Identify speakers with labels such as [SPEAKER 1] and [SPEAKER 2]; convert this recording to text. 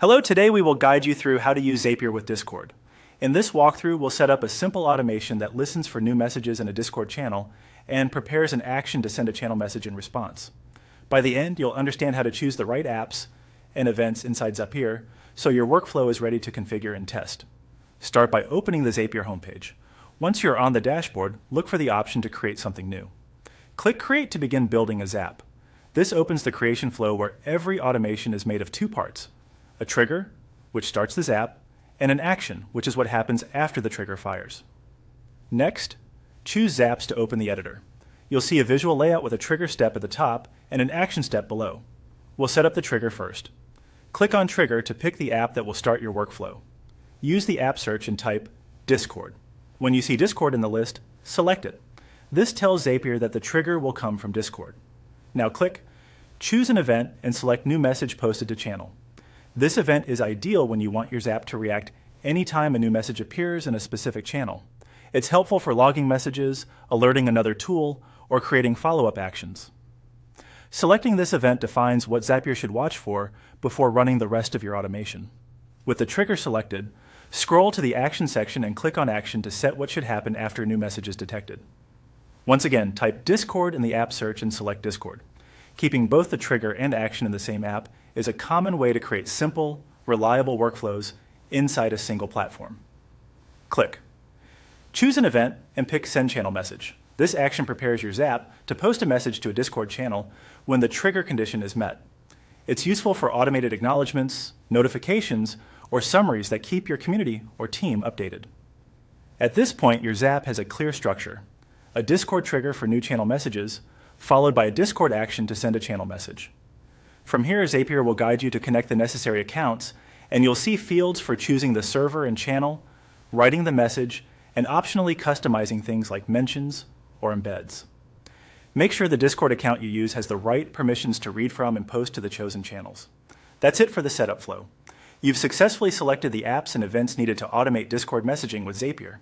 [SPEAKER 1] Hello, today we will guide you through how to use Zapier with Discord. In this walkthrough, we'll set up a simple automation that listens for new messages in a Discord channel and prepares an action to send a channel message in response. By the end, you'll understand how to choose the right apps and events inside Zapier so your workflow is ready to configure and test. Start by opening the Zapier homepage. Once you're on the dashboard, look for the option to create something new. Click Create to begin building a Zap. This opens the creation flow where every automation is made of two parts: a trigger, which starts the Zap, and an action, which is what happens after the trigger fires. Next, choose Zaps to open the editor. You'll see a visual layout with a trigger step at the top and an action step below. We'll set up the trigger first. Click on Trigger to pick the app that will start your workflow. Use the app search and type Discord. When you see Discord in the list, select it. This tells Zapier that the trigger will come from Discord. Now click, choose an event, and select New Message Posted to Channel. This event is ideal when you want your Zap to react anytime a new message appears in a specific channel. It's helpful for logging messages, alerting another tool, or creating follow-up actions. Selecting this event defines what Zapier should watch for before running the rest of your automation. With the trigger selected, scroll to the Action section and click on Action to set what should happen after a new message is detected. Once again, type Discord in the app search and select Discord. Keeping both the trigger and action in the same app is a common way to create simple, reliable workflows inside a single platform. Click. Choose an event and pick Send Channel Message. This action prepares your Zap to post a message to a Discord channel when the trigger condition is met. It's useful for automated acknowledgements, notifications, or summaries that keep your community or team updated. At this point, your Zap has a clear structure: a Discord trigger for new channel messages, followed by a Discord action to send a channel message. From here, Zapier will guide you to connect the necessary accounts, and you'll see fields for choosing the server and channel, writing the message, and optionally customizing things like mentions or embeds. Make sure the Discord account you use has the right permissions to read from and post to the chosen channels. That's it for the setup flow. You've successfully selected the apps and events needed to automate Discord messaging with Zapier.